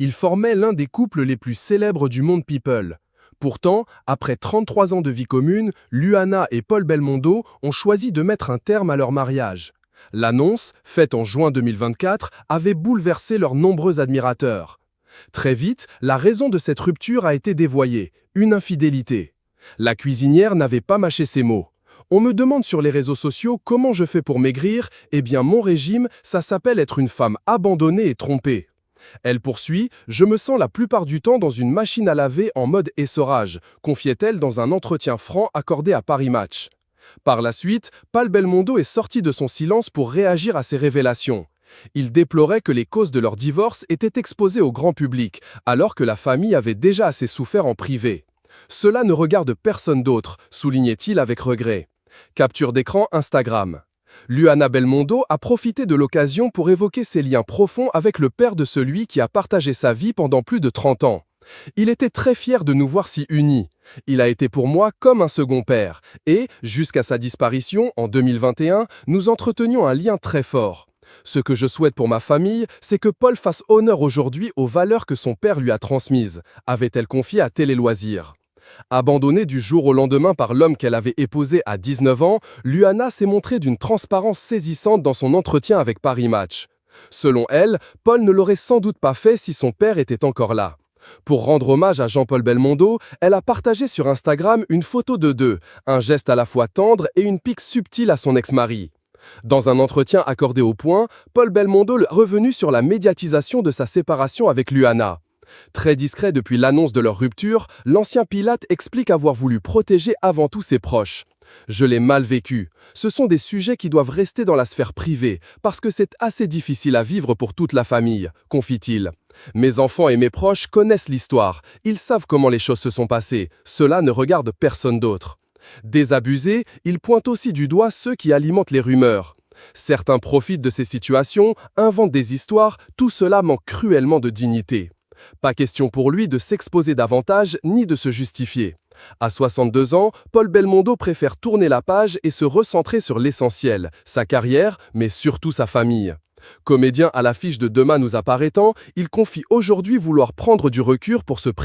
Ils formaient l'un des couples les plus célèbres du monde people. Pourtant, après 33 ans de vie commune, Luana et Paul Belmondo ont choisi de mettre un terme à leur mariage. L'annonce, faite en juin 2024, avait bouleversé leurs nombreux admirateurs. Très vite, la raison de cette rupture a été dévoilée, une infidélité. La cuisinière n'avait pas mâché ses mots. On me demande sur les réseaux sociaux comment je fais pour maigrir, eh bien mon régime, ça s'appelle être une femme abandonnée et trompée. Elle poursuit, je me sens la plupart du temps dans une machine à laver en mode essorage, confiait-elle dans un entretien franc accordé à Paris Match. Par la suite, Paul Belmondo est sorti de son silence pour réagir à ces révélations. Il déplorait que les causes de leur divorce étaient exposées au grand public, alors que la famille avait déjà assez souffert en privé. Cela ne regarde personne d'autre, soulignait-il avec regret. Capture d'écran Instagram. Luana Belmondo a profité de l'occasion pour évoquer ses liens profonds avec le père de celui qui a partagé sa vie pendant plus de 30 ans. Il était très fier de nous voir si unis. Il a été pour moi comme un second père. Et, jusqu'à sa disparition, en 2021, nous entretenions un lien très fort. Ce que je souhaite pour ma famille, c'est que Paul fasse honneur aujourd'hui aux valeurs que son père lui a transmises, avait-elle confié à Télé Loisirs. Abandonnée du jour au lendemain par l'homme qu'elle avait épousé à 19 ans, Luana s'est montrée d'une transparence saisissante dans son entretien avec Paris Match. Selon elle, Paul ne l'aurait sans doute pas fait si son père était encore là. Pour rendre hommage à Jean-Paul Belmondo, elle a partagé sur Instagram une photo de deux, un geste à la fois tendre et une pique subtile à son ex-mari. Dans un entretien accordé au Point, Paul Belmondo est revenu sur la médiatisation de sa séparation avec Luana. Très discret depuis l'annonce de leur rupture, l'ancien Pilate explique avoir voulu protéger avant tout ses proches. « Je l'ai mal vécu. Ce sont des sujets qui doivent rester dans la sphère privée, parce que c'est assez difficile à vivre pour toute la famille », confie-t-il. « Mes enfants et mes proches connaissent l'histoire. Ils savent comment les choses se sont passées. Cela ne regarde personne d'autre. » Désabusé, il pointe aussi du doigt ceux qui alimentent les rumeurs. Certains profitent de ces situations, inventent des histoires, tout cela manque cruellement de dignité. Pas question pour lui de s'exposer davantage ni de se justifier. À 62 ans, Paul Belmondo préfère tourner la page et se recentrer sur l'essentiel, sa carrière, mais surtout sa famille. Comédien à l'affiche de Demain nous apparaît tant, il confie aujourd'hui vouloir prendre du recul pour se présenter.